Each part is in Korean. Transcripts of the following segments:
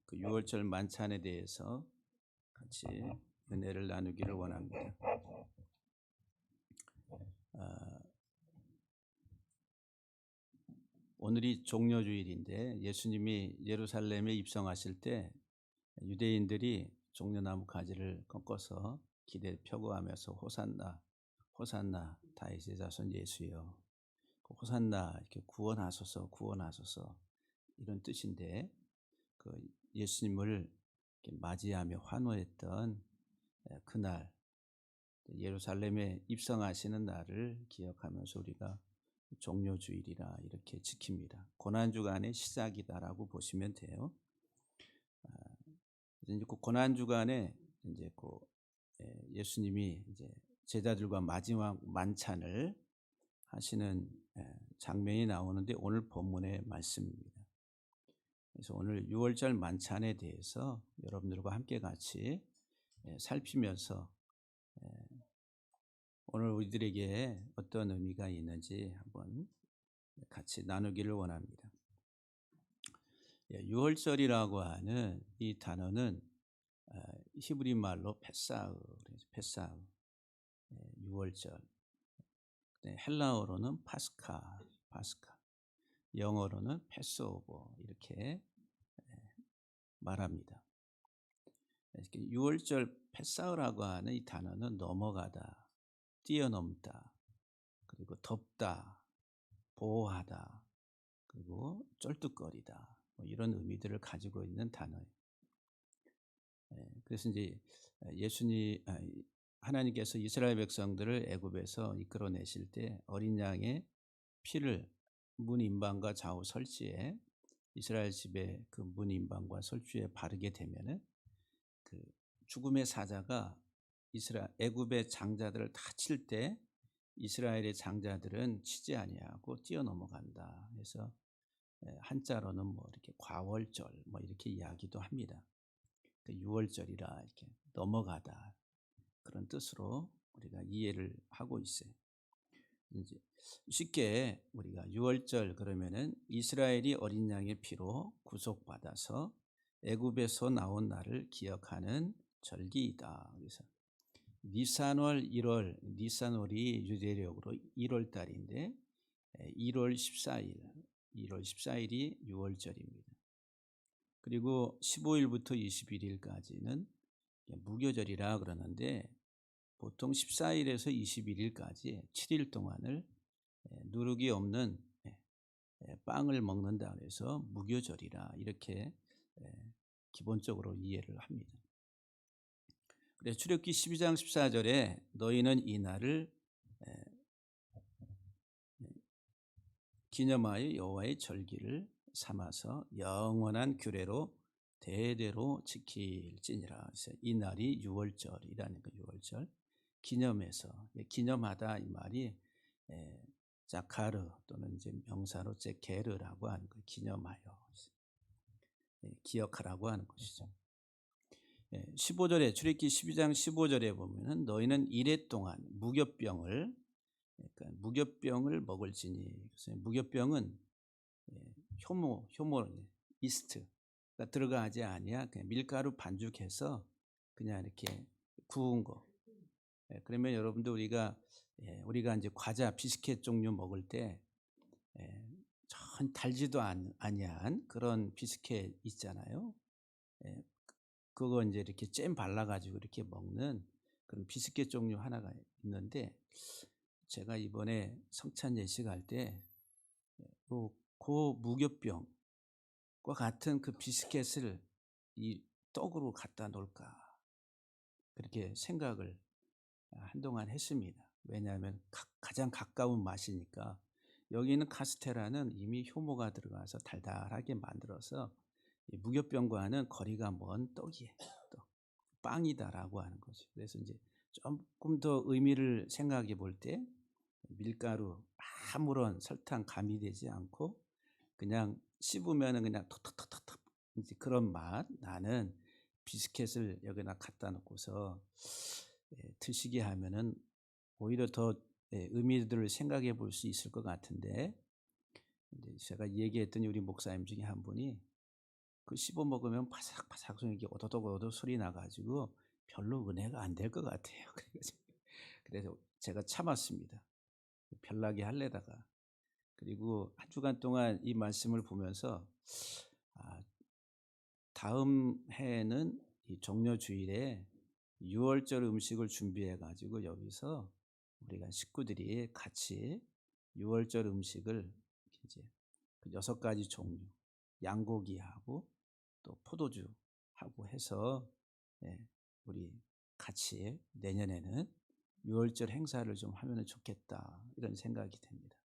그 6월절 만찬에 대해서 같이 은혜를 나누기를 원합니다. 아, 오늘이 종려주일인데 예수님이 예루살렘에 입성하실 때 유대인들이 종려나무 가지를 꺾어서 길에 펴고하면서 호산나 호산나 다윗의 자손 예수여, 그 호산나 이렇게 구원하소서 구원하소서 이런 뜻인데, 그 예수님을 이렇게 맞이하며 환호했던 그날, 예루살렘에 입성하시는 날을 기억하면서 우리가 종려주일이라 이렇게 지킵니다. 고난주간의 시작이다라고 보시면 돼요. 이제 그 고난주간에 이제 그 예수님이 이제 제자들과 마지막 만찬을 하시는 장면이 나오는데 오늘 본문의 말씀입니다. 그래서 오늘 6월절 만찬에 대해서 여러분들과 함께 같이 살피면서 오늘 우리들에게 어떤 의미가 있는지 한번 같이 나누기를 원합니다. 6월절이라고 하는 이 단어는 히브리 말로 페사흐, 6월절. 헬라어로는 파스카, 영어로는 패스오버 이렇게 말합니다. 6월절 패사흐라고 하는 이 단어는 넘어가다, 뛰어넘다, 그리고 덮다, 보호하다, 그리고 쩔뚝거리다, 이런 의미들을 가지고 있는 단어예요. 그래서 이제 하나님께서 이스라엘 백성들을 애굽에서 이끌어내실 때 어린 양의 피를 문 인방과 좌우 설치에, 이스라엘 집의 그 문 인방과 설치에 바르게 되면은 그 죽음의 사자가 애굽의 장자들을 다 칠 때 이스라엘의 장자들은 치지 아니하고 뛰어넘어간다. 그래서 한자로는 뭐 이렇게 과월절 이렇게 이야기도 합니다. 그 6월절이라 이렇게 넘어가다, 그런 뜻으로 우리가 이해를 하고 있어요. 이제 쉽게 우리가 6월절 그러면은 이스라엘이 어린 양의 피로 구속받아서 애굽에서 나온 날을 기억하는 절기이다. 그래서 니산월 1월, 니산월이 유대력으로 1월 달인데 1월 14일이 6월절입니다. 그리고 15일부터 21일까지는 무교절이라 그러는데, 보통 14일에서 21일까지 7일 동안을 누룩이 없는 빵을 먹는다 그래서 무교절이라 이렇게 기본적으로 이해를 합니다. 그래서 출애굽기 12장 14절에 너희는 이 날을 기념하여 여호와의 절기를 삼아서 영원한 규례로 대대로 지킬지니라. 그래서 이 날이 6월절이라는 거, 6월절 기념해서, 기념하다 이 말이 자카르 또는 이제 명사로 제케르라고 하는 거, 기념하여 기억하라고 하는 것이죠. 15절에 출애굽기 12장 15절에 보면은 너희는 이레 동안 무교병을, 그러니까 무교병을 먹을지니, 그래서 무교병은 효모 이스트가 들어가지 아니야, 그냥 밀가루 반죽해서 그냥 이렇게 구운 거. 그러면 여러분들 우리가 이제 과자 비스켓 종류 먹을 때 전 달지도 아니한 그런 비스켓 있잖아요. 그거 이제 이렇게 잼 발라가지고 이렇게 먹는 그런 비스켓 종류 하나가 있는데, 제가 이번에 성찬 예식할 때 그 무교병과 같은 그 비스켓을 이 떡으로 갖다 놓을까 그렇게 생각을 한동안 했습니다. 왜냐하면 가장 가까운 맛이니까. 여기는 카스테라는 이미 효모가 들어가서 달달하게 만들어서 무교병과는 거리가 먼 떡이에요. 빵이다라고 하는 거죠. 그래서 이제 조금 더 의미를 생각해 볼 때 밀가루 아무런 설탕 가미되지 않고 그냥 씹으면은 그냥 톡톡톡톡 이제 그런 맛 나는 비스켓을 여기다 갖다 놓고서 드시게 하면은 오히려 더 의미들을 생각해 볼 수 있을 것 같은데, 이제 제가 얘기했더니 우리 목사님 중에 한 분이 그 씹어 먹으면 바삭바삭 이렇게 오도독오도독 소리 나가지고 별로 은혜가 안 될 것 같아요. 그래서 제가 참았습니다. 별나게 할래다가. 그리고 한 주간 동안 이 말씀을 보면서 아, 다음 해에는 이 종료주일에 6월절 음식을 준비해 가지고 여기서 우리가 식구들이 같이 6월절 음식을 이제 그 6가지 종류 양고기하고 또 포도주하고 해서 예, 우리 같이 내년에는 6월절 행사를 좀 하면 좋겠다 이런 생각이 됩니다.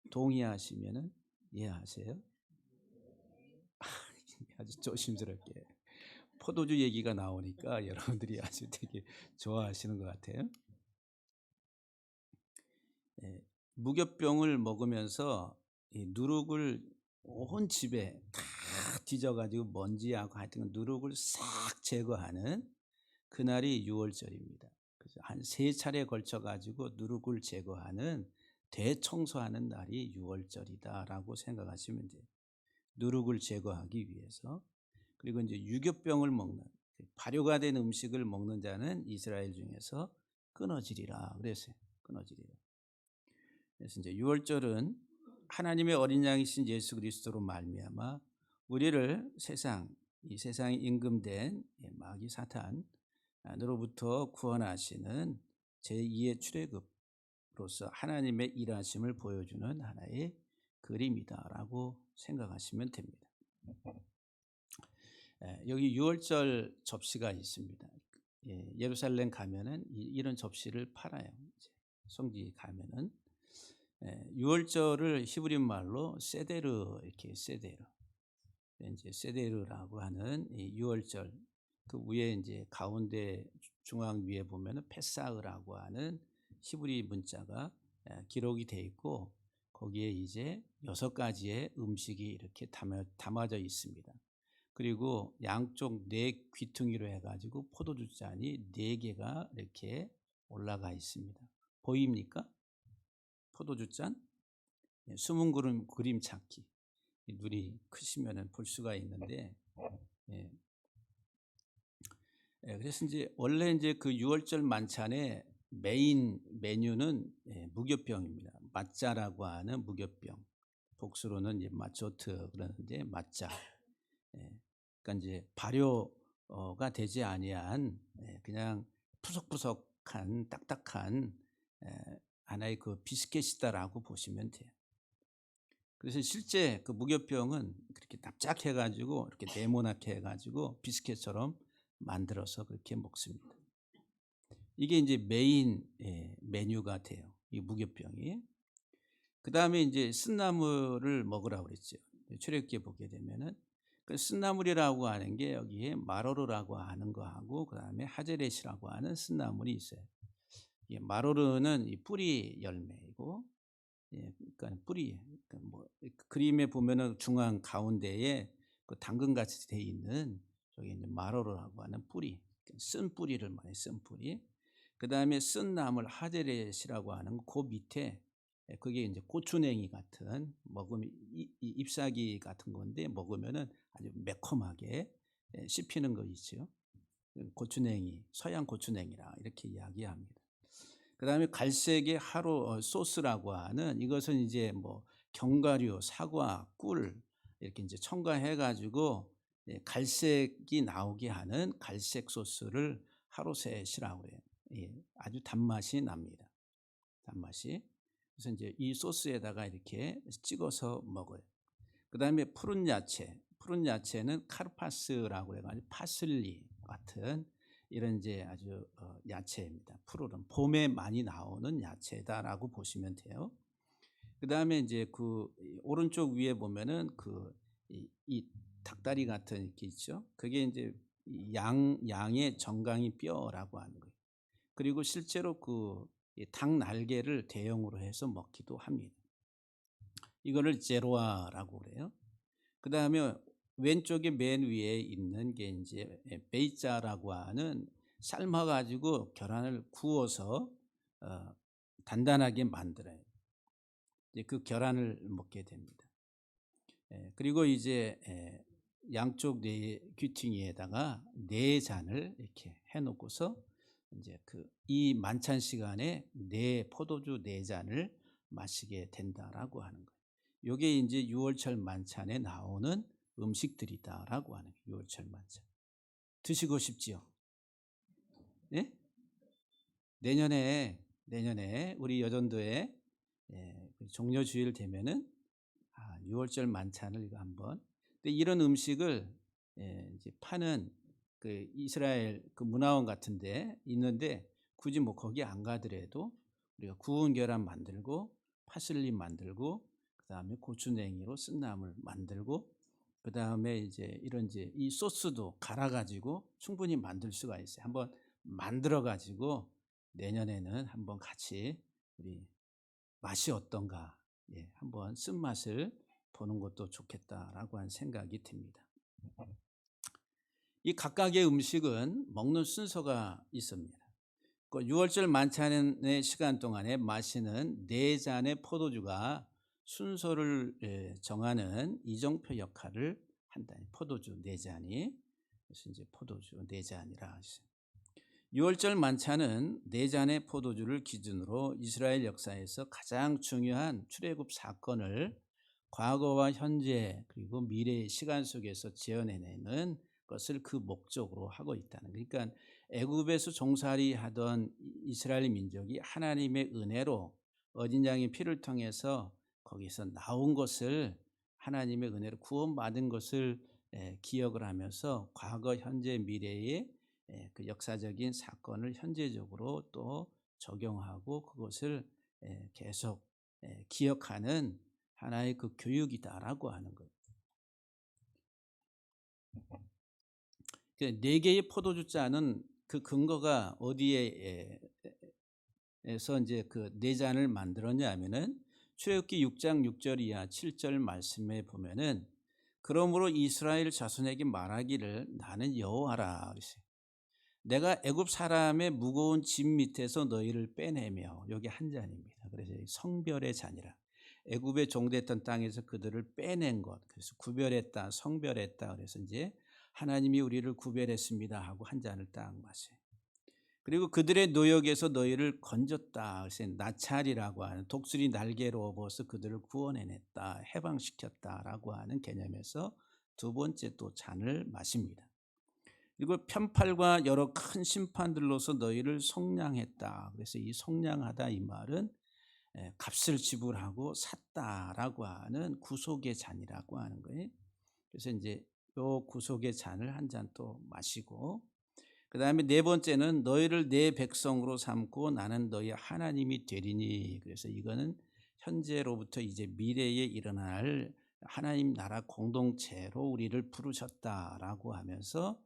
동의하시면은 이해하세요? 아주 조심스럽게 포도주 얘기가 나오니까 여러분들이 아주 되게 좋아하시는 것 같아요. 예, 무교병을 먹으면서 이 누룩을 온 집에 다 뒤져가지고 먼지하고 하여튼 누룩을 싹 제거하는 그날이 6월절입니다. 그래서 한 3차례 걸쳐가지고 누룩을 제거하는 대청소하는 날이 6월절이다라고 생각하시면 돼요. 누룩을 제거하기 위해서. 그리고 이제 유교병을 먹는 발효가 된 음식을 먹는 자는 이스라엘 중에서 끊어지리라 그랬어요. 끊어지리라. 그래서 이제 6월절은 하나님의 어린 양이신 예수 그리스도로 말미암아 우리를 이 세상에 임금된 마귀 사탄으로부터 구원하시는 제2의 출애굽으로서 하나님의 일하심을 보여주는 하나의 그림이다라고 생각하시면 됩니다. 여기 6월절 접시가 있습니다. 예루살렘 가면은 이런 접시를 팔아요. 성지 가면은 6월절을 히브리 말로 세데르 이렇게 세데르 이제 세데르라고 하는 이 6월절 그 위에 이제 가운데 중앙 위에 보면은 페사흐라고 하는 히브리 문자가 기록이 돼 있고 거기에 이제 6가지의 음식이 이렇게 담아져 있습니다. 그리고 양쪽 4귀퉁이로 해가지고 포도주 잔이 4개가 이렇게 올라가 있습니다. 보입니까? 포도주 잔? 숨은 그림 찾기. 눈이 크시면 볼 수가 있는데, 그래서 이제 원래 이제 그 6월절 만찬의 메인 메뉴는 무교병입니다. 맛자라고 하는 무교병. 복수로는 이제 마초트 그러는데 맛자. 그러니까 이제 발효가 되지 아니한 그냥 푸석푸석한 딱딱한 하나의 그 비스켓이다라고 보시면 돼요. 그래서 실제 그 무교병은 그렇게 납작해가지고 이렇게 네모나게 해가지고 비스켓처럼 만들어서 그렇게 먹습니다. 이게 이제 메인 메뉴가 돼요. 이 무교병이. 그 다음에 이제 쓴나물을 먹으라고 그랬죠. 출애굽기에 보게 되면은 그 쓴나물이라고 하는 게 여기에 마로르라고 하는 거하고 그 다음에 하제렛이라고 하는 쓴나물이 있어요. 마로르는 이 뿌리 열매이고, 그러니까 뿌리. 그러니까 뭐 그림에 보면은 중앙 가운데에 그 당근같이 돼 있는 저게 이제 마로르라고 하는 뿌리, 쓴 뿌리를 말해 쓴 뿌리. 그 다음에 쓴 나물 하제렛이라고 하는 그 밑에 그게 이제 고추냉이 같은 먹으면 잎사귀 같은 건데 먹으면은 아주 매콤하게 씹히는 거 있죠. 고추냉이, 서양 고추냉이라 이렇게 이야기합니다. 그 다음에 갈색의 하루 소스라고 하는 이것은 이제 뭐 견과류, 사과, 꿀 이렇게 이제 첨가해가지고 갈색이 나오게 하는 갈색 소스를 하루셋이라고 해요. 아주 단맛이 납니다. 단맛이. 그래서 이제 이 소스에다가 이렇게 찍어서 먹어요. 그 다음에 푸른 야채는 카르파스라고 해가지고 파슬리 같은 이런 이제 아주 야채입니다. 푸르른 봄에 많이 나오는 야채다라고 보시면 돼요. 그 다음에 이제 그 오른쪽 위에 보면은 이 닭다리 같은 이렇게 있죠. 그게 이제 양의 정강이 뼈라고 하는 거예요. 그리고 실제로 그 닭 날개를 대용으로 해서 먹기도 합니다. 이거를 제로아라고 그래요. 그 다음에 왼쪽에 맨 위에 있는 게 이제 베이자라고 하는 삶아가지고 계란을 구워서 단단하게 만들어요. 이제 그 계란을 먹게 됩니다. 그리고 이제 양쪽 네 귀퉁이에다가 네 잔을 이렇게 해놓고서 이제 이 만찬 시간에 포도주 네 잔을 마시게 된다라고 하는 거예요. 요게 이제 유월절 만찬에 나오는 음식들이다라고 하는 거예요. 유월절 만찬. 드시고 싶지요? 네? 내년에 우리 여전도에 종려 주일 되면은 유월절 만찬을 이거 한번. 근데 이런 음식을 이제 파는 이스라엘 문화원 같은데 있는데 굳이 뭐 거기 안 가더라도 우리가 구운 계란 만들고 파슬리 만들고 그다음에 고추냉이로 쓴나물 만들고 그다음에 이제 이 소스도 갈아 가지고 충분히 만들 수가 있어요. 한번 만들어 가지고 내년에는 한번 같이 우리 맛이 어떤가 한번 쓴맛을 보는 것도 좋겠다라고 하는 생각이 듭니다. 이 각각의 음식은 먹는 순서가 있습니다. 유월절 만찬의 시간 동안에 마시는 네 잔의 포도주가 순서를 정하는 이정표 역할을 한다. 포도주 네 잔이 그래서 이제 포도주 네 잔이라 하시죠. 유월절 만찬은 네 잔의 포도주를 기준으로 이스라엘 역사에서 가장 중요한 출애굽 사건을 과거와 현재 그리고 미래의 시간 속에서 재현해내는 것을 그 목적으로 하고 있다는 거예요. 그러니까 애굽에서 종살이 하던 이스라엘 민족이 하나님의 은혜로 어린 양의 피를 통해서 거기서 나온 것을 하나님의 은혜로 구원받은 것을 기억을 하면서 과거, 현재, 미래의 그 역사적인 사건을 현재적으로 또 적용하고 그것을 계속 기억하는 하나의 그 교육이다라고 하는 거예요. 네 개의 포도주 잔은 그 근거가 어디에서 이제 그 네 잔을 만들었냐 하면은 출애굽기 6장 6절 이하 7절 말씀에 보면은 그러므로 이스라엘 자손에게 말하기를 나는 여호와라 그랬어요. 내가 애굽 사람의 무거운 짐 밑에서 너희를 빼내며 여기 한 잔입니다. 그래서 성별의 잔이라. 애굽에 종됐던 땅에서 그들을 빼낸 것. 그래서 구별했다, 성별했다. 그래서 이제 하나님이 우리를 구별했습니다 하고 한 잔을 딱 마셔요. 그리고 그들의 노역에서 너희를 건졌다. 그래서 나찰이라고 하는 독수리 날개로 업어서 그들을 구원해냈다, 해방시켰다라고 하는 개념에서 두 번째 또 잔을 마십니다. 그리고 편팔과 여러 큰 심판들로서 너희를 속량했다. 그래서 이 속량하다 이 말은 값을 지불하고 샀다라고 하는 구속의 잔이라고 하는 거예요. 그래서 이제 요 구속의 잔을 한 잔 또 마시고 그다음에 네 번째는 너희를 내 백성으로 삼고 나는 너희 하나님이 되리니. 그래서 이거는 현재로부터 이제 미래에 일어날 하나님 나라 공동체로 우리를 부르셨다라고 하면서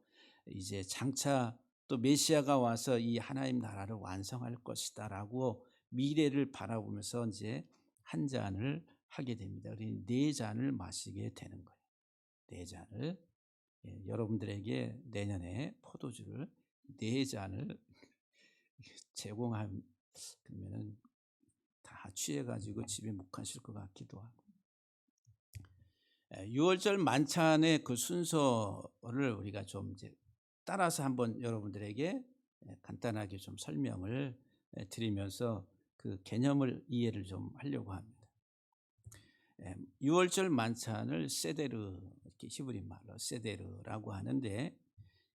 이제 장차 또 메시아가 와서 이 하나님 나라를 완성할 것이다라고 미래를 바라보면서 이제 한 잔을 하게 됩니다. 우리 네 잔을 마시게 되는 거예요. 네 잔을 여러분들에게 내년에 포도주를 네 잔을 제공하면은 다 취해가지고 집에 못 가실 것 같기도 하고. 6월절 만찬의 그 순서를 우리가 좀 이제 따라서 한번 여러분들에게 간단하게 좀 설명을 드리면서 그 개념을 이해를 좀 하려고 합니다. 6월절 만찬을 세데르 이렇게 히브리 말로 세데르라고 하는데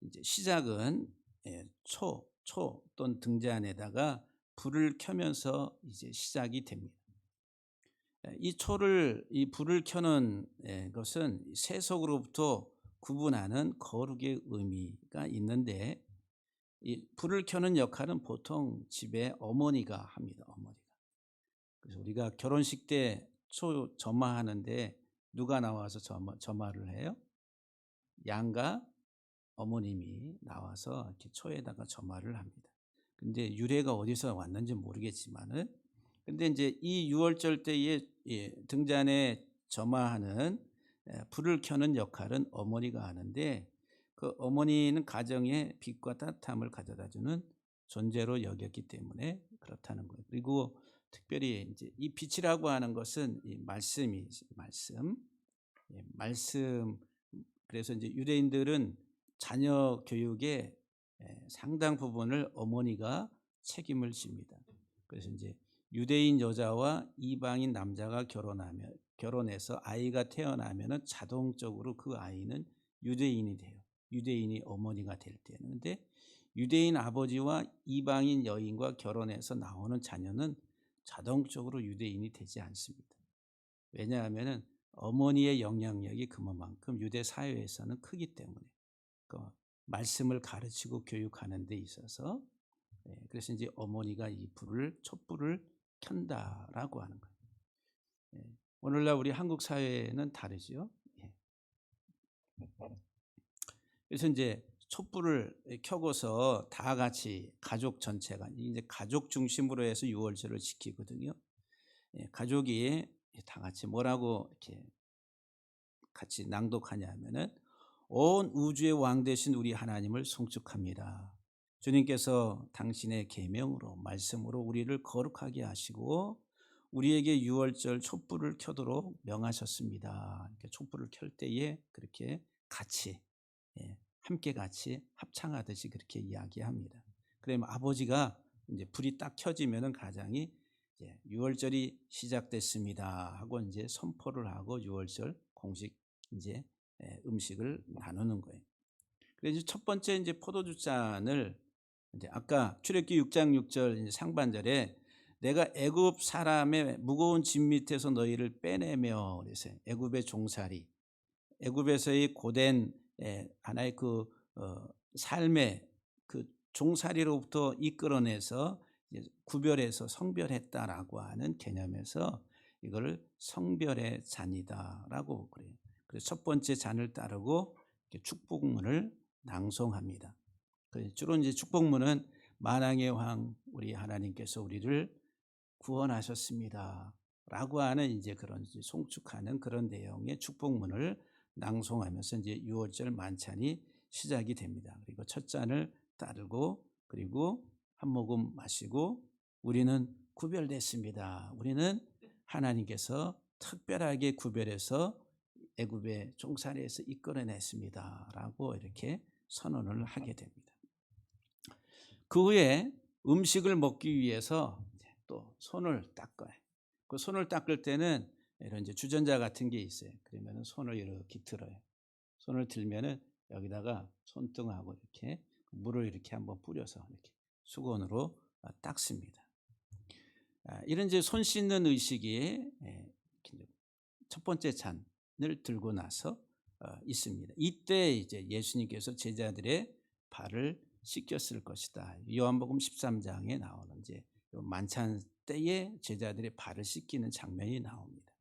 이제 시작은 초 또는 등잔에다가 불을 켜면서 이제 시작이 됩니다. 이 불을 켜는 것은 세속으로부터 구분하는 거룩의 의미가 있는데 이 불을 켜는 역할은 보통 집에 어머니가 합니다. 어머니가. 그래서 우리가 결혼식 때 초 점화하는데 누가 나와서 점화를 해요? 양가 어머님이 나와서 이렇게 초에다가 점화를 합니다. 근데 유래가 어디서 왔는지 모르겠지만은 근데 이제 이 유월절 때에 등잔에 점화하는 불을 켜는 역할은 어머니가 하는데 그 어머니는 가정에 빛과 따뜻함을 가져다주는 존재로 여겼기 때문에 그렇다는 거예요. 그리고 특별히 이제 이 빛이라고 하는 것은 이 말씀이 말씀 그래서 이제 유대인들은 자녀 교육의 상당 부분을 어머니가 책임을 집니다. 그래서 이제 유대인 여자와 이방인 남자가 결혼해서 아이가 태어나면은 자동적으로 그 아이는 유대인이 돼요. 유대인이 어머니가 될 때는. 근데 유대인 아버지와 이방인 여인과 결혼해서 나오는 자녀는 자동적으로 유대인이 되지 않습니다. 왜냐하면은 어머니의 영향력이 그만큼 유대 사회에서는 크기 때문에 그 말씀을 가르치고 교육하는 데 있어서 그래서 이제 어머니가 이 촛불을 켠다라고 하는 거예요. 오늘날 우리 한국 사회는 다르죠. 그래서 이제 촛불을 켜고서 다 같이 가족 전체가 이제 가족 중심으로 해서 유월절을 지키거든요. 가족이 다 같이 뭐라고 이렇게 같이 낭독하냐면은 온 우주의 왕 되신 우리 하나님을 송축합니다. 주님께서 당신의 계명으로 말씀으로 우리를 거룩하게 하시고 우리에게 유월절 촛불을 켜도록 명하셨습니다. 촛불을 켤 때에 그렇게 같이 함께 같이 합창하듯이 그렇게 이야기합니다. 그러면 아버지가 이제 불이 딱 켜지면은 가장이 이제 유월절이 시작됐습니다 하고 이제 선포를 하고 유월절 공식 이제 음식을 나누는 거예요. 그래서 첫 번째 이제 포도주 잔을 이제 아까 출애굽기 6장 6절 상반절에 내가 애굽 사람의 무거운 짐 밑에서 너희를 빼내며 그래서 애굽의 종살이 애굽에서의 고된 하나의 그 삶의 그 종살이로부터 이끌어내서 구별해서 성별했다라고 하는 개념에서 이거를 성별의 잔이다라고 그래요. 그래서 첫 번째 잔을 따르고 축복문을 낭송합니다. 주로 이제 축복문은 만왕의 왕 우리 하나님께서 우리를 구원하셨습니다라고 하는 이제 그런 송축하는 그런 내용의 축복문을 낭송하면서 이제 유월절 만찬이 시작이 됩니다. 그리고 첫 잔을 따르고 그리고 한 모금 마시고 우리는 구별됐습니다. 우리는 하나님께서 특별하게 구별해서 애굽의 종살이에서 이끌어냈습니다라고 이렇게 선언을 하게 됩니다. 그 후에 음식을 먹기 위해서 또 손을 닦아요. 그 손을 닦을 때는 이런 이제 주전자 같은 게 있어요. 그러면은 손을 이렇게 들어요. 손을 들면은 여기다가 손등하고 이렇게 물을 이렇게 한번 뿌려서 이렇게 수건으로 닦습니다. 이런 이제 손 씻는 의식이 첫 번째 잔을 들고 나서 있습니다. 이때 이제 예수님께서 제자들의 발을 씻겼을 것이다. 요한복음 13장에 나오는 이제 만찬 때에 제자들의 발을 씻기는 장면이 나옵니다.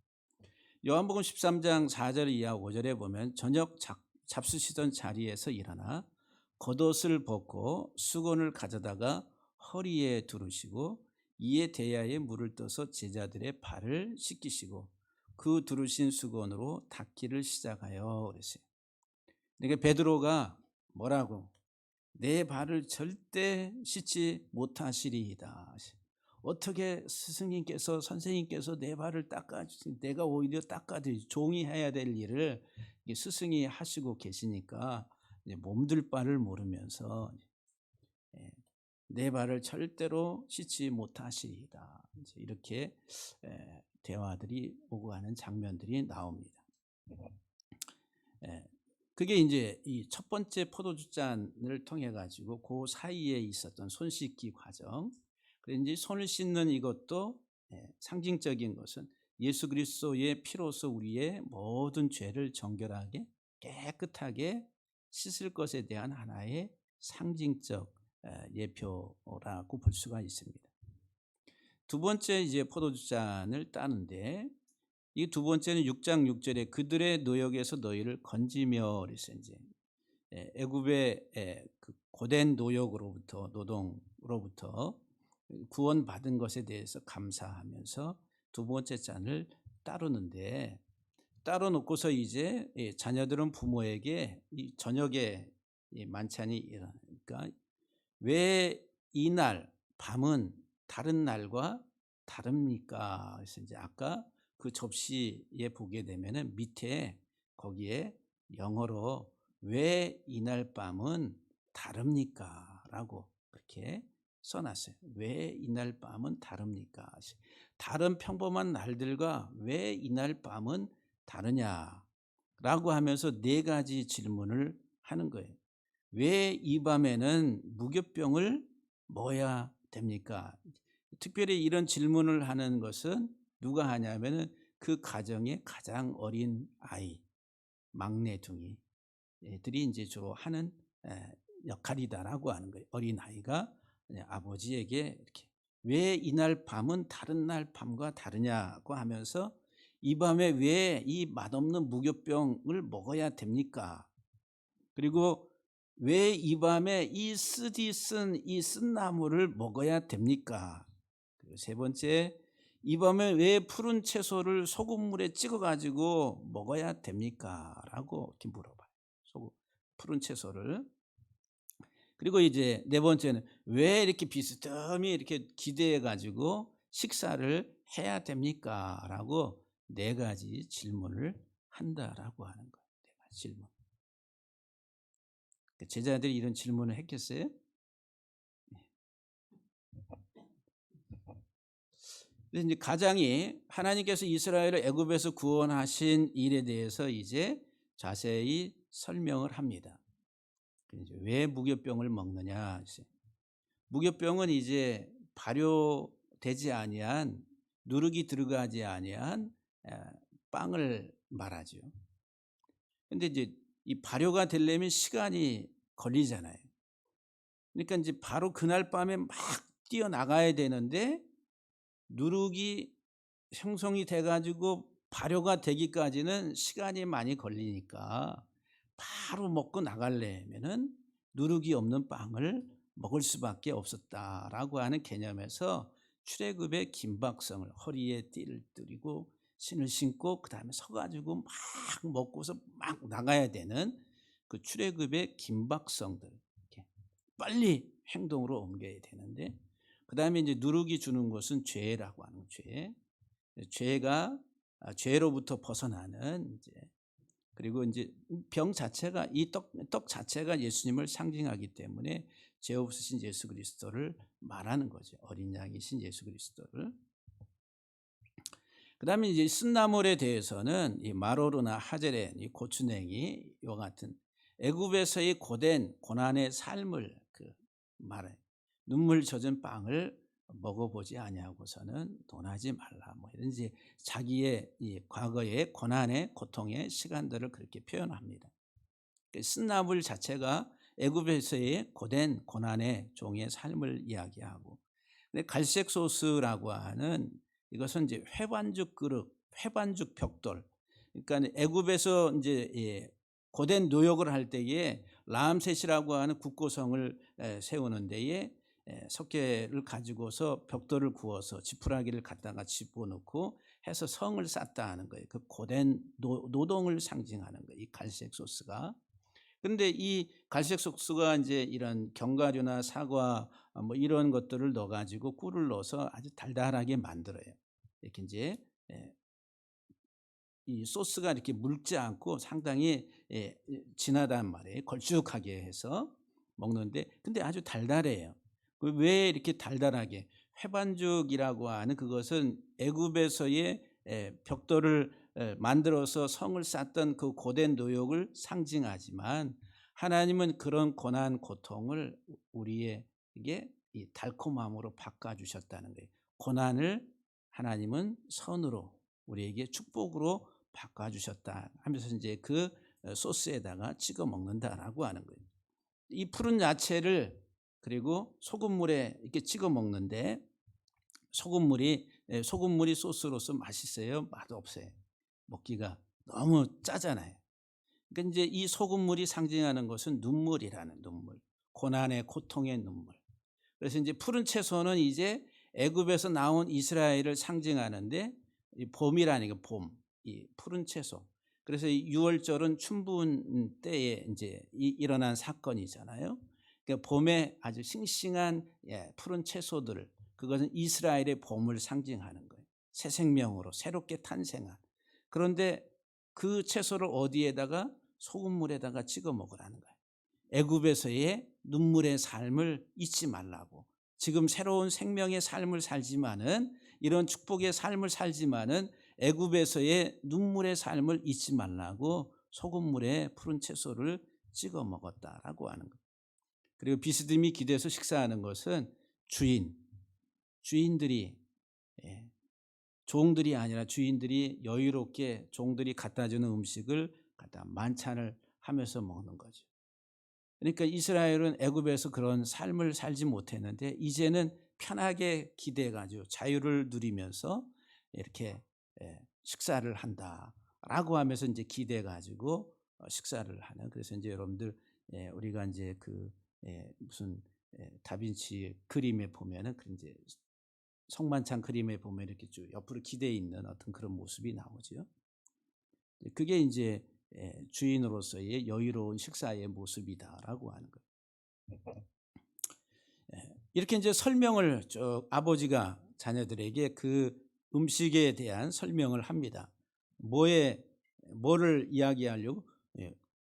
요한복음 13장 4절 이하 5절에 보면 저녁 잡수시던 자리에서 일어나 겉옷을 벗고 수건을 가져다가 허리에 두르시고 이에 대야에 물을 떠서 제자들의 발을 씻기시고 그 두르신 수건으로 닦기를 시작하여 그랬어요. 그러니까 베드로가 뭐라고? 내 발을 절대 씻지 못하시리이다. 어떻게 스승님께서 선생님께서 내 발을 닦아주신 내가 오히려 닦아드리지 종이 해야 될 일을 스승이 하시고 계시니까 몸둘 바를 모르면서 내 발을 절대로 씻지 못하시리이다. 이렇게 대화들이 오고 가는 장면들이 나옵니다. 그게 이제 이 첫 번째 포도주 잔을 통해 가지고 그 사이에 있었던 손 씻기 과정. 그래서 이제 손을 씻는 이것도 상징적인 것은 예수 그리스도의 피로서 우리의 모든 죄를 정결하게 깨끗하게 씻을 것에 대한 하나의 상징적 예표라고 볼 수가 있습니다. 두 번째 이제 포도주 잔을 따는데 이 두 번째는 6장 6절에 그들의 노역에서 너희를 건지며 그래서 이제 애굽의 그 고된 노역으로부터 노동으로부터 구원받은 것에 대해서 감사하면서 두 번째 잔을 따르는데 따로 놓고서 이제 자녀들은 부모에게 이 저녁에 만찬이 일어나니까 왜 이날 밤은 다른 날과 다릅니까? 그래서 이제 아까 그 접시에 보게 되면은 밑에 거기에 영어로 왜 이날 밤은 다릅니까? 라고 그렇게 써놨어요. 왜 이날 밤은 다릅니까? 다른 평범한 날들과 왜 이날 밤은 다르냐? 라고 하면서 네 가지 질문을 하는 거예요. 왜 이 밤에는 무교병을 먹어야 됩니까? 특별히 이런 질문을 하는 것은 누가 하냐면은 그 가정의 가장 어린 아이, 막내둥이 들이 이제 주로 하는 역할이다라고 하는 거예요. 어린 아이가 아버지에게 이렇게 왜 이날 밤은 다른 날 밤과 다르냐고 하면서 이 밤에 왜 이 맛없는 무교병을 먹어야 됩니까? 그리고 왜 이 밤에 이 쓴 이 쓴나물을 먹어야 됩니까? 그리고 세 번째, 이 밤에 왜 푸른 채소를 소금물에 찍어 가지고 먹어야 됩니까? 라고 이렇게 물어봐요. 푸른 채소를. 그리고 이제 네 번째는 왜 이렇게 비스듬히 이렇게 기대해 가지고 식사를 해야 됩니까? 라고 네 가지 질문을 한다라고 하는 거예요. 네 가지 질문. 제자들이 이런 질문을 했겠어요? 그래서 이제 가장이 하나님께서 이스라엘을 애굽에서 구원하신 일에 대해서 이제 자세히 설명을 합니다. 이제 왜 무교병을 먹느냐? 무교병은 이제 발효되지 아니한 누룩이 들어가지 아니한 빵을 말하죠. 근데 이제 이 발효가 되려면 시간이 걸리잖아요. 그러니까 이제 바로 그날 밤에 막 뛰어나가야 되는데 누룩이 형성이 돼 가지고 발효가 되기까지는 시간이 많이 걸리니까 바로 먹고 나가려면은 누룩이 없는 빵을 먹을 수밖에 없었다라고 하는 개념에서 출애굽의 긴박성을 허리에 띠를 띠고 신을 신고 그다음에 서 가지고 막 먹고서 막 나가야 되는 그 출애굽의 긴박성들 이렇게 빨리 행동으로 옮겨야 되는데 그다음에 이제 누룩이 주는 것은 죄라고 하는 죄. 죄가 죄로부터 벗어나는 이제 그리고 이제 병 자체가 이 떡 자체가 예수님을 상징하기 때문에 죄 없으신 예수 그리스도를 말하는 거죠. 어린 양이신 예수 그리스도를. 그다음에 이제 쓴나물에 대해서는 이 마로르나 하제렌, 이 고추냉이 이와 같은 애굽에서의 고된 고난의 삶을 그 말해 눈물 젖은 빵을 먹어보지 아니하고서는 논하지 말라. 뭐 이런 이제 자기의 이 과거의 고난의 고통의 시간들을 그렇게 표현합니다. 쓴나물 자체가 애굽에서의 고된 고난의 종의 삶을 이야기하고, 근데 갈색 소스라고 하는 이것은 이제 회반죽 그릇, 회반죽 벽돌. 그러니까 애굽에서 이제 고된 노역을 할 때에 라암셋이라고 하는 국고성을 세우는 데에 석회를 가지고서 벽돌을 구워서 지푸라기를 갖다가 집어넣고 해서 성을 쌓다 하는 거예요. 그 고된 노동을 상징하는 거예요. 이 갈색 소스가. 그런데 이 갈색 소스가 이제 이런 견과류나 사과 뭐 이런 것들을 넣어가지고 꿀을 넣어서 아주 달달하게 만들어요. 이렇게 이제 이 소스가 이렇게 묽지 않고 상당히 진하단 말이에요. 걸쭉하게 해서 먹는데, 근데 아주 달달해요. 왜 이렇게 달달하게? 회반죽이라고 하는 그것은 애굽에서의 벽돌을 만들어서 성을 쌓던 그 고된 노역을 상징하지만 하나님은 그런 고난 고통을 우리에게 이 달콤함으로 바꿔주셨다는 거예요. 고난을 하나님은 선으로 우리에게 축복으로 바꿔주셨다 하면서 이제 그 소스에다가 찍어 먹는다라고 하는 거예요. 이 푸른 야채를 그리고 소금물에 이렇게 찍어 먹는데 소금물이 소스로서 맛있어요? 맛없어요? 먹기가 너무 짜잖아요. 그러니까 이제 이 소금물이 상징하는 것은 눈물이라는 눈물, 고난의 고통의 눈물. 그래서 이제 푸른 채소는 이제 애굽에서 나온 이스라엘을 상징하는데 이 봄이라는 게 봄, 이 푸른 채소. 그래서 이 6월절은 춘분 때에 이제 일어난 사건이잖아요. 그러니까 봄에 아주 싱싱한 푸른 채소들, 그것은 이스라엘의 봄을 상징하는 거예요. 새 생명으로 새롭게 탄생한. 그런데 그 채소를 어디에다가 소금물에다가 찍어 먹으라는 거예요. 애굽에서의 눈물의 삶을 잊지 말라고. 지금 새로운 생명의 삶을 살지만은, 이런 축복의 삶을 살지만은 애굽에서의 눈물의 삶을 잊지 말라고 소금물에 푸른 채소를 찍어 먹었다라고 하는 거예요. 그리고 비스듬히 기대서 식사하는 것은 주인들이, 종들이 아니라 주인들이 여유롭게 종들이 갖다 주는 음식을 갖다 만찬을 하면서 먹는 거죠. 그러니까 이스라엘은 애굽에서 그런 삶을 살지 못했는데 이제는 편하게 기대가지고 자유를 누리면서 이렇게 식사를 한다라고 하면서 이제 기대가지고 식사를 하는. 그래서 이제 여러분들 우리가 이제 그 무슨 다빈치 그림에 보면은 그 이제 성만찬 그림에 보면 이렇게 쭉 옆으로 기대 있는 어떤 그런 모습이 나오죠. 그게 이제 주인으로서의 여유로운 식사의 모습이다라고 하는 거예요. 이렇게 이제 설명을 쭉 아버지가 자녀들에게 그 음식에 대한 설명을 합니다. 뭐를 이야기하려고?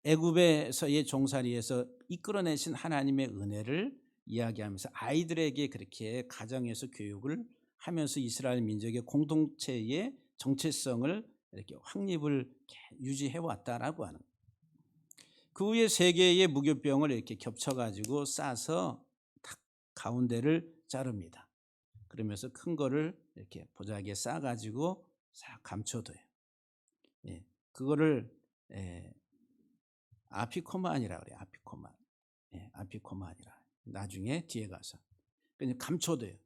애굽에서의 종살이에서 이끌어내신 하나님의 은혜를 이야기하면서 아이들에게 그렇게 가정에서 교육을 하면서 이스라엘 민족의 공동체의 정체성을 이렇게 확립을 유지해 왔다라고 하는 거예요. 그 후에 세 개의 무교병을 이렇게 겹쳐가지고 싸서 탁 가운데를 자릅니다. 그러면서 큰 거를 이렇게 보자기에 싸가지고 싹 감춰둬요. 그거를 아피코만이라 그래요. 아피코만이라. 나중에 뒤에 가서 그냥 감춰둬요.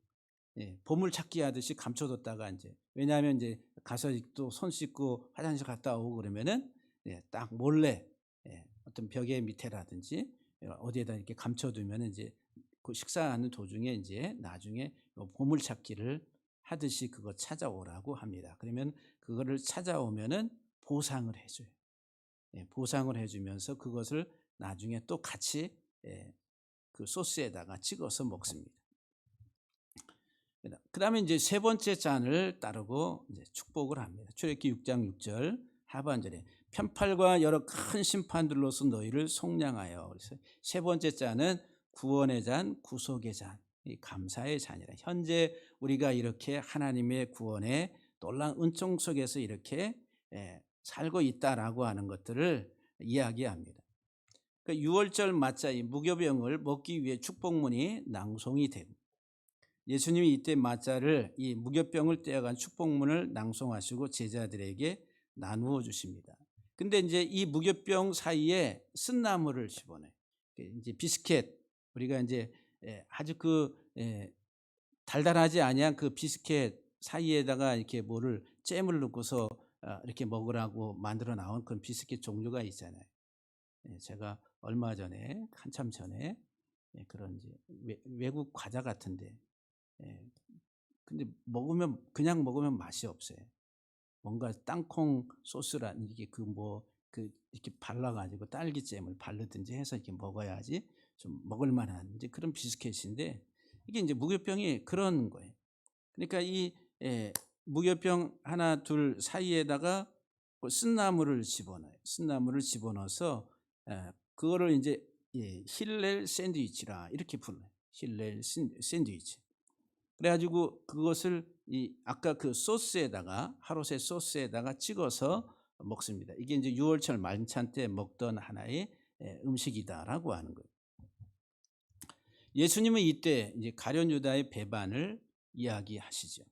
보물 찾기 하듯이 감춰뒀다가 이제, 왜냐하면 이제 가서 또 손 씻고 화장실 갔다 오고 그러면은 딱 몰래 어떤 벽의 밑에라든지 어디에다 이렇게 감춰두면 이제 그 식사하는 도중에 이제 나중에 보물 찾기를 하듯이 그거 찾아오라고 합니다. 그러면 그거를 찾아오면은 보상을 해줘요. 보상을 해주면서 그것을 나중에 또 같이 그 소스에다가 찍어서 먹습니다. 그 다음에 이제 세 번째 잔을 따르고 이제 축복을 합니다. 출애굽기 6장 6절 하반절에 편팔과 여러 큰 심판들로서 너희를 속량하여. 그래서 세 번째 잔은 구원의 잔, 구속의 잔, 감사의 잔이라. 현재 우리가 이렇게 하나님의 구원의 놀라운 은총 속에서 이렇게 살고 있다라고 하는 것들을 이야기합니다. 그 유월절 맞자 이 무교병을 먹기 위해 축복문이 낭송이 되고, 예수님이 이때 맞자를 이 무교병을 떼어간 축복문을 낭송하시고 제자들에게 나누어 주십니다. 근데 이제 이 무교병 사이에 쓴나물을 집어넣어요. 이제 비스켓, 우리가 이제 아주 그 달달하지 아니한 그 비스켓 사이에다가 이렇게 뭐를 잼을 넣고서 이렇게 먹으라고 만들어 나온 그런 비스켓 종류가 있잖아요. 제가 얼마 전에 한참 전에 그런 이제 외국 과자 같은데, 근데 그냥 먹으면 맛이 없어요. 뭔가 땅콩 소스라는 이게 이렇게 발라가지고 딸기잼을 바르든지 해서 이렇게 먹어야지 좀 먹을만한 이제 그런 비스켓인데, 이게 이제 무교병이 그런 거예요. 그러니까 이 무교병 하나 둘 사이에다가 쓴나물을 집어넣어요. 쓴나물을 집어넣어서 그거를 이제 힐렐 샌드위치라 이렇게 불러요. 힐렐 샌드위치. 그래가지고 그것을 아까 그 소스에다가, 하롯의 소스에다가 찍어서 먹습니다. 이게 이제 유월절 만찬 때 먹던 하나의 음식이다라고 하는 거예요. 예수님은 이때 이제 가룟 유다의 배반을 이야기하시죠.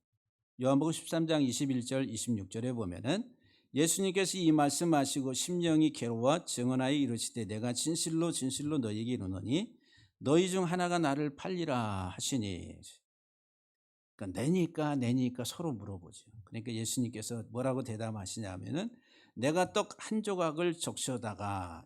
요한복음 13장 21절 26절에 보면은 예수님께서 이 말씀하시고 심령이 괴로워 증언하여 이르시되 내가 진실로 진실로 너희에게 이르노니 너희 중 하나가 나를 팔리라 하시니. 그러니까 내니까 서로 물어보죠. 그러니까 예수님께서 뭐라고 대답하시냐면은 내가 떡 한 조각을 적셔다가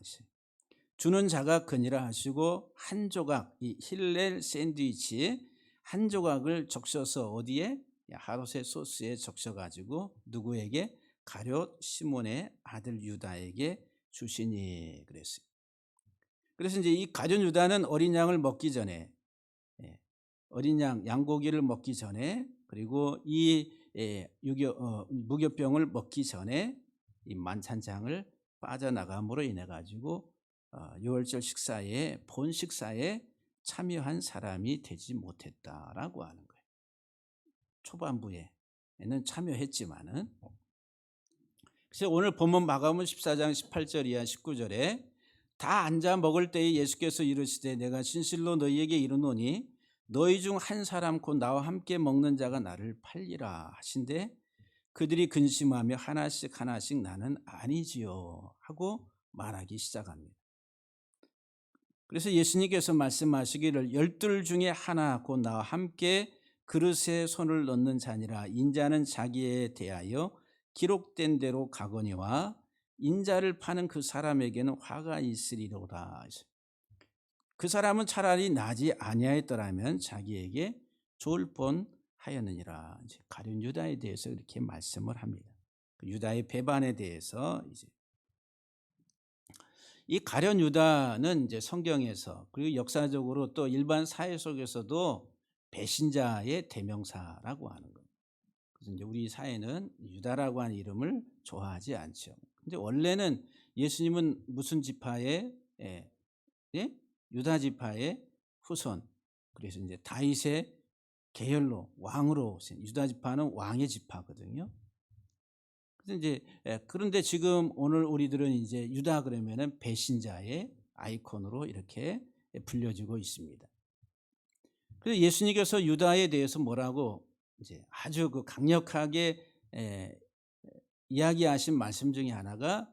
주는 자가 그니라 하시고 한 조각, 이 힐렐 샌드위치 한 조각을 적셔서 어디에? 하롯의 소스에 적셔가지고 누구에게? 가룟 시몬의 아들 유다에게 주시니 그랬어요. 그래서 이제 이 가룟 유다는 어린 양을 먹기 전에, 어린 양고기를 먹기 전에, 그리고 이 무교병을 먹기 전에 이 만찬장을 빠져나감으로 인해 가지고 유월절 식사에 본 식사에 참여한 사람이 되지 못했다라고 하는 거예요. 초반부에는 참여했지만은. 그래서 오늘 본문 마가복음 14장 18절 이하 19절에 다 앉아 먹을 때에 예수께서 이르시되 내가 진실로 너희에게 이르노니 너희 중 한 사람 곧 나와 함께 먹는 자가 나를 팔리라 하신데 그들이 근심하며 하나씩 하나씩 나는 아니지요 하고 말하기 시작합니다. 그래서 예수님께서 말씀하시기를 열둘 중에 하나 곧 나와 함께 그릇에 손을 넣는 자니라. 인자는 자기에 대하여 기록된 대로 가거니와 인자를 파는 그 사람에게는 화가 있으리로다. 그 사람은 차라리 나지 아니하였더라면 자기에게 좋을 뻔하였느니라. 이제 가룟 유다에 대해서 이렇게 말씀을 합니다. 유다의 배반에 대해서 이제 이 가룟 유다는 이제 성경에서 그리고 역사적으로 또 일반 사회 속에서도 배신자의 대명사라고 하는 거예요. 그래서 이제 우리 사회는 유다라고 하는 이름을 좋아하지 않죠. 근데 원래는 예수님은 무슨 지파의 유다 지파의 후손. 그래서 이제 다윗의 계열로 왕으로 오신 유다 지파는 왕의 지파거든요. 그런데 지금 오늘 우리들은 이제 유다 그러면은 배신자의 아이콘으로 이렇게 불려지고 있습니다. 그래서 예수님께서 유다에 대해서 뭐라고 이제 아주 그 강력하게 이야기하신 말씀 중에 하나가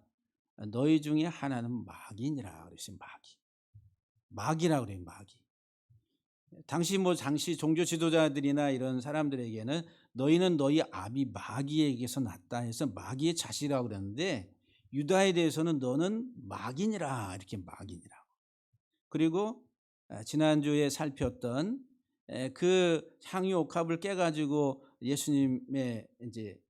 너희 중에 하나는 마귀니라 그러신 마귀라 그래요. 마귀. 당시 종교 지도자들이나 이런 사람들에게는 너희는 너희 아비 마귀에게서 났다 해서 마귀의 자식이라고 그랬는데 유다에 대해서는 너는 마귀니라 이렇게 마귀니라고. 그리고 지난주에 살폈던 그 향유 옥합을 깨가지고 예수님의 이제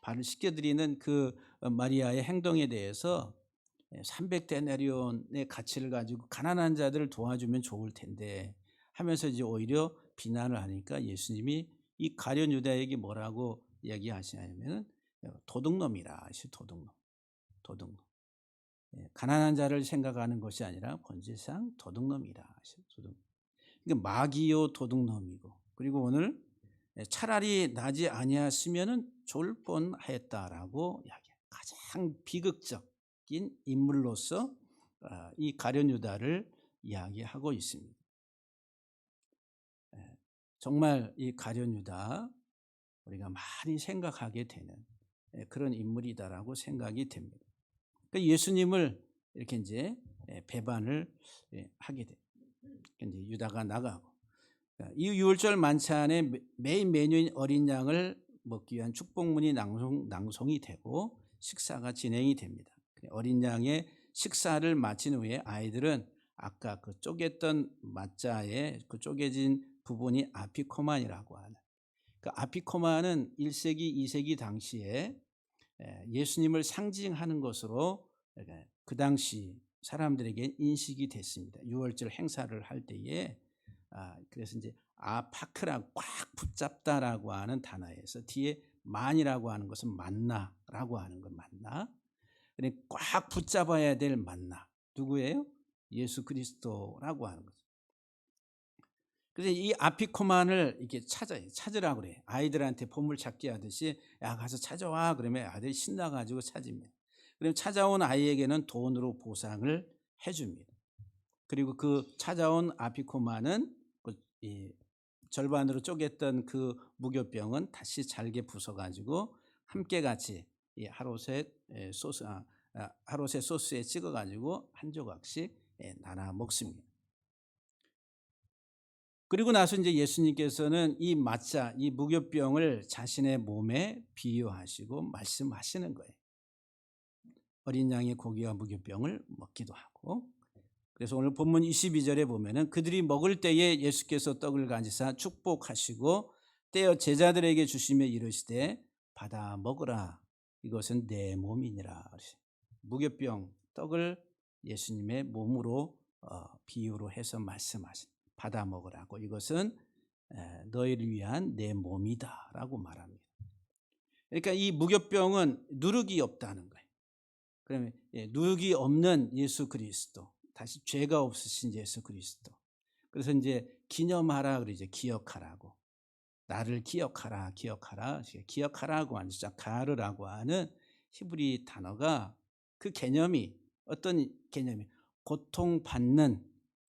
발을 씻겨드리는 그 마리아의 행동에 대해서 300데나리온의 가치를 가지고 가난한 자들을 도와주면 좋을 텐데 하면서 이제 오히려 비난을 하니까 예수님이 이 가룟 유다에게 뭐라고 이야기하시냐면 도둑놈이라. 도둑놈. 가난한 자를 생각하는 것이 아니라 본질상 도둑놈이라. 그러니까 마귀요 도둑놈이고 그리고 오늘 차라리 나지 아니었으면은 좋을 뻔하였다라고 이야기해요. 가장 비극적인 인물로서 이 가룟 유다를 이야기하고 있습니다. 정말 이 가룟 유다 우리가 많이 생각하게 되는 그런 인물이다라고 생각이 됩니다. 그러니까 예수님을 이렇게 이제 배반을 하게 돼요. 이제 유다가 나가고 이 유월절 만찬의 메인 메뉴인 어린 양을 먹기 위한 축복문이 낭송이 되고 식사가 진행이 됩니다. 어린 양의 식사를 마친 후에 아이들은 아까 그 쪼갰던 맞자에 그 쪼개진 부분이 아피코만이라고 하는 그 아피코만은 1세기, 2세기 당시에 예수님을 상징하는 것으로 그 당시 사람들에게 인식이 됐습니다. 유월절 행사를 할 때에 그래서 이제 아파크라고 꽉 붙잡다라고 하는 단어에서 뒤에 만이라고 하는 것은 만나라고 하는 것 만나. 그러니까 꽉 붙잡아야 될 만나. 누구예요? 예수 그리스도라고 하는 거죠. 그래서 이 아피코만을 이렇게 찾으라고 그래. 아이들한테 보물 찾기 하듯이 야 가서 찾아와 그러면 아들이 신나가지고 찾습니다. 그럼 찾아온 아이에게는 돈으로 보상을 해줍니다. 그리고 그 찾아온 아피코만은 절반으로 쪼갰던 그 무교병은 다시 잘게 부숴가지고 함께 같이 이 하롯의 소스에 찍어가지고 한 조각씩 나눠 먹습니다. 그리고 나서 이제 예수님께서는 이 마차, 이 무교병을 자신의 몸에 비유하시고 말씀하시는 거예요. 어린 양의 고기와 무교병을 먹기도 하고. 그래서 오늘 본문 22절에 보면은 그들이 먹을 때에 예수께서 떡을 가지사 축복하시고 떼어 제자들에게 주시며 이르시되 받아 먹으라 이것은 내 몸이니라. 무교병 떡을 예수님의 몸으로 비유로 해서 말씀하신 받아 먹으라고 이것은 너희를 위한 내 몸이다라고 말합니다. 그러니까 이 무교병은 누룩이 없다는 거예요. 그러면 누룩이 없는 예수 그리스도, 다시 죄가 없으신 예수 그리스도. 그래서 이제 기념하라 그러죠. 기억하라고. 나를 기억하라, 기억하라. 기억하라고 하는 진짜 가르라고 하는 히브리 단어가 그 개념이 어떤 개념이 고통받는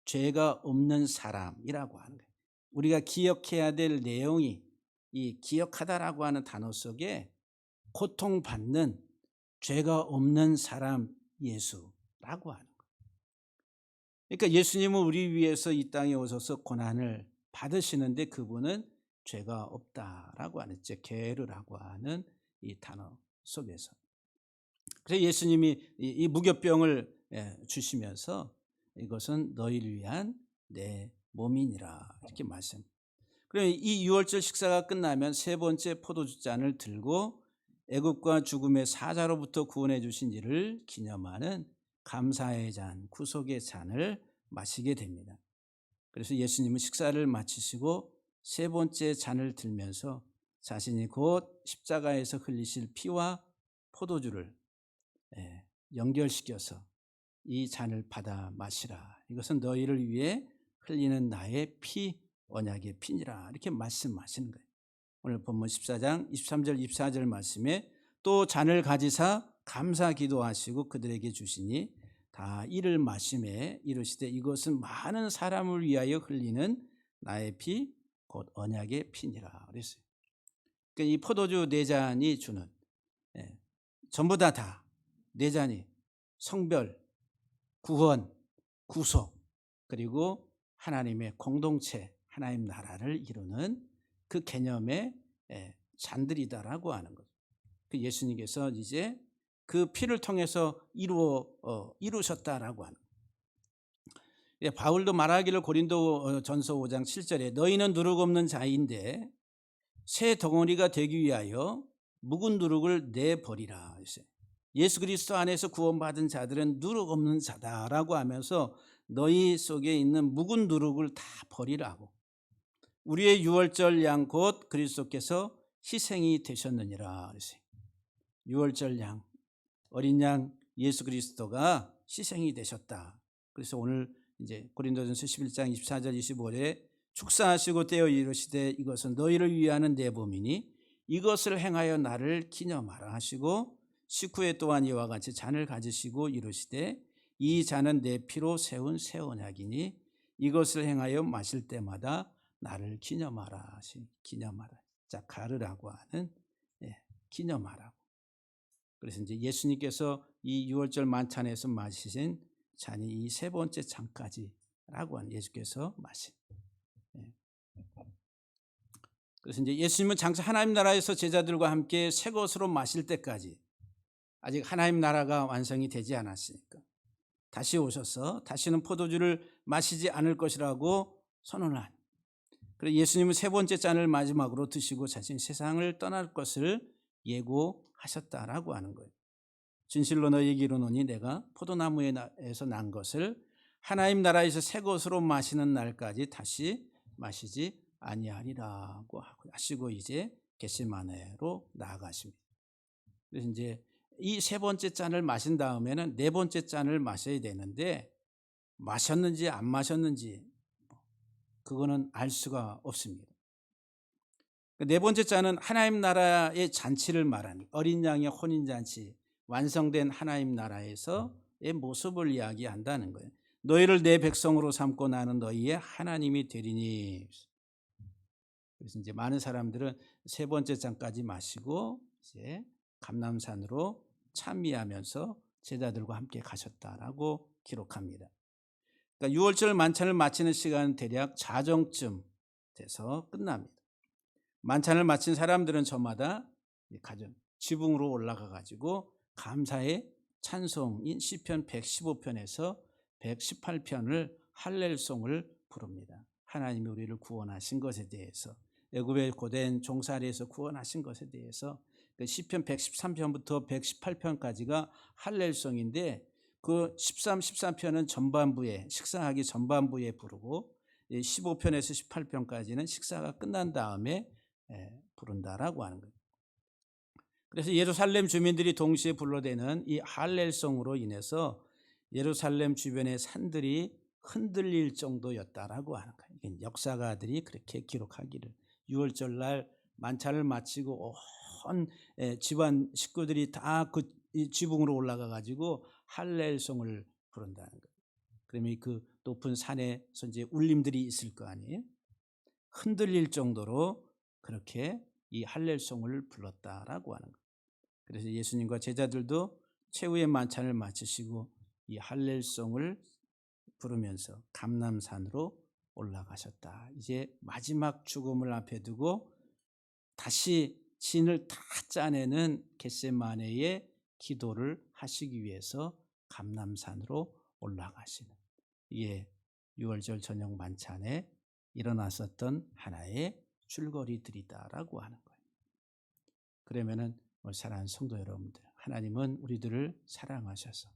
죄가 없는 사람이라고 하는 거예요. 우리가 기억해야 될 내용이 이 기억하다라고 하는 단어 속에 고통받는 죄가 없는 사람 예수라고 하는 거예요. 그러니까 예수님은 우리 위해서 이 땅에 오셔서 고난을 받으시는데 그분은 죄가 없다라고 하는 게르라고 하는 이 단어 속에서. 그래서 예수님이 이 무교병을 주시면서 이것은 너희를 위한 내 몸이니라 이렇게 말씀. 그럼 이 유월절 식사가 끝나면 세 번째 포도주 잔을 들고 애굽과 죽음의 사자로부터 구원해 주신 이를 기념하는 감사의 잔, 구속의 잔을 마시게 됩니다. 그래서 예수님은 식사를 마치시고 세 번째 잔을 들면서 자신이 곧 십자가에서 흘리실 피와 포도주를 연결시켜서 이 잔을 받아 마시라. 이것은 너희를 위해 흘리는 나의 피, 언약의 피니라. 이렇게 말씀하시는 거예요. 오늘 본문 14장 23절 24절 말씀에 또 잔을 가지사 감사 기도하시고 그들에게 주시니 다 이를 마시매 이르시되 이것은 많은 사람을 위하여 흘리는 나의 피 곧 언약의 피니라 그랬어요. 그러니까 이 포도주 네 잔이 주는 전부 다 네 잔이 성별, 구원, 구속 그리고 하나님의 공동체, 하나님 나라를 이루는 그 개념의 잔들이다라고 하는 거죠. 그 예수님께서 이제 그 피를 통해서 이루셨다라고 하는 거예요. 바울도 말하기를 고린도 전서 5장 7절에 너희는 누룩 없는 자인데 새 덩어리가 되기 위하여 묵은 누룩을 내버리라 했어요. 예수 그리스도 안에서 구원받은 자들은 누룩 없는 자다라고 하면서 너희 속에 있는 묵은 누룩을 다 버리라고. 우리의 유월절 양 곧 그리스도께서 희생이 되셨느니라 그랬어요. 유월절 양, 어린 양 예수 그리스도가 희생이 되셨다. 그래서 오늘 이제 고린도전서 11장 24절 25절에 축사하시고 떼어 이르시되 이것은 너희를 위하는 내 몸이니 이것을 행하여 나를 기념하라 하시고 식후에 또한 이와 같이 잔을 가지시고 이르시되 이 잔은 내 피로 세운 새 언약이니 이것을 행하여 마실 때마다 나를 기념하라. 기념하라. 자, 가르라고 하는 기념하라고. 그래서 이제 예수님께서 이 유월절 만찬에서 마시신 잔이 이 세 번째 잔까지라고 하는 예수께서 마신. 그래서 이제 예수님은 장차 하나님 나라에서 제자들과 함께 새 것으로 마실 때까지 아직 하나님 나라가 완성이 되지 않았으니까 다시 오셔서 다시는 포도주를 마시지 않을 것이라고 선언한. 그래서 예수님은 세 번째 잔을 마지막으로 드시고 자신 세상을 떠날 것을 예고하셨다라고 하는 거예요. 진실로 너희에게 이르노니 내가 포도나무에서 난 것을 하나님 나라에서 새 것으로 마시는 날까지 다시 마시지 아니하리라고 하시고 이제 겟세마네로 나아가십니다. 그래서 이제 이 세 번째 잔을 마신 다음에는 네 번째 잔을 마셔야 되는데 마셨는지 안 마셨는지 그거는 알 수가 없습니다. 네 번째 잔은 하나님 나라의 잔치를 말하는 어린 양의 혼인잔치, 완성된 하나님 나라에서의 모습을 이야기한다는 거예요. 너희를 내 백성으로 삼고 나는 너희의 하나님이 되리니. 그래서 이제 많은 사람들은 세 번째 잔까지 마시고 이제 감람산으로 참미하면서 제자들과 함께 가셨다라고 기록합니다. 그러니까 6월절 만찬을 마치는 시간은 대략 자정쯤 돼서 끝납니다. 만찬을 마친 사람들은 저마다 가정 지붕으로 올라가 가지고 감사의 찬송인 시편 115편에서 118편을 할렐송을 부릅니다. 하나님이 우리를 구원하신 것에 대해서 애굽의 고된 종살이에서 구원하신 것에 대해서 시편 113편부터 118편까지가 할렐송인데 그 13편은 전반부에 식사하기 전반부에 부르고 15편에서 18편까지는 식사가 끝난 다음에 부른다라고 하는 거예요. 그래서 예루살렘 주민들이 동시에 불러대는 이 할렐송으로 인해서 예루살렘 주변의 산들이 흔들릴 정도였다라고 하는 거예요. 이게 역사가들이 그렇게 기록하기를, 6월절 날 만찬을 마치고 온 집안 식구들이 다 그 지붕으로 올라가 가지고 할렐송을 부른다는 거예요. 그러면 그 높은 산에서 이제 울림들이 있을 거 아니에요. 흔들릴 정도로 그렇게 이 할렐송을 불렀다라고 하는 거예요. 그래서 예수님과 제자들도 최후의 만찬을 마치시고 이 할렐송을 부르면서 감람산으로 올라가셨다. 이제 마지막 죽음을 앞에 두고 다시 진을 다 짜내는 겟세마네의 기도를 하시기 위해서 감람산으로 올라가시는, 이게 6월절 저녁 만찬에 일어났었던 하나의 줄거리들이다라고 하는 거예요. 그러면은 사랑하는 성도 여러분들, 하나님은 우리들을 사랑하셔서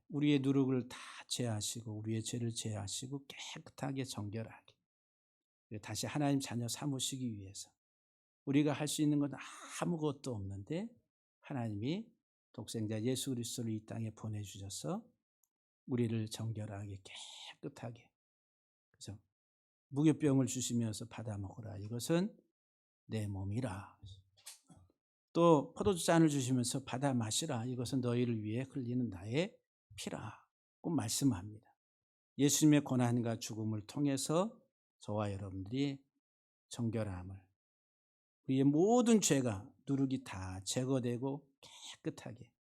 우리의 누룩을 다 제하시고 우리의 죄를 제하시고 깨끗하게 정결하게 다시 하나님 자녀 삼으시기 위해서 우리가 할 수 있는 건 아무것도 없는데 하나님이 독생자 예수 그리스도를 이 땅에 보내주셔서 우리를 정결하게 깨끗하게, 그래서 무교병을 주시면서 받아 먹으라, 이것은 내 몸이라. 또 포도주잔을 주시면서 받아 마시라, 이것은 너희를 위해 흘리는 나의 피라고 말씀합니다. 예수님의 고난과 죽음을 통해서 저와 여러분들이 정결함을, 우리의 모든 죄가 누룩이 다 제거되고 깨끗하게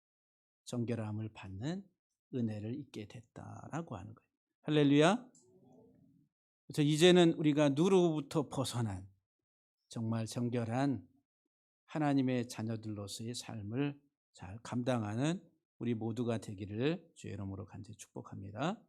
정결함을 받는 은혜를 입게 됐다라고 하는 거예요. 할렐루야. 그래서 이제는 우리가 누룩부터 벗어난 정말 정결한 하나님의 자녀들로서의 삶을 잘 감당하는 우리 모두가 되기를 주의 이름으로 간절히 축복합니다.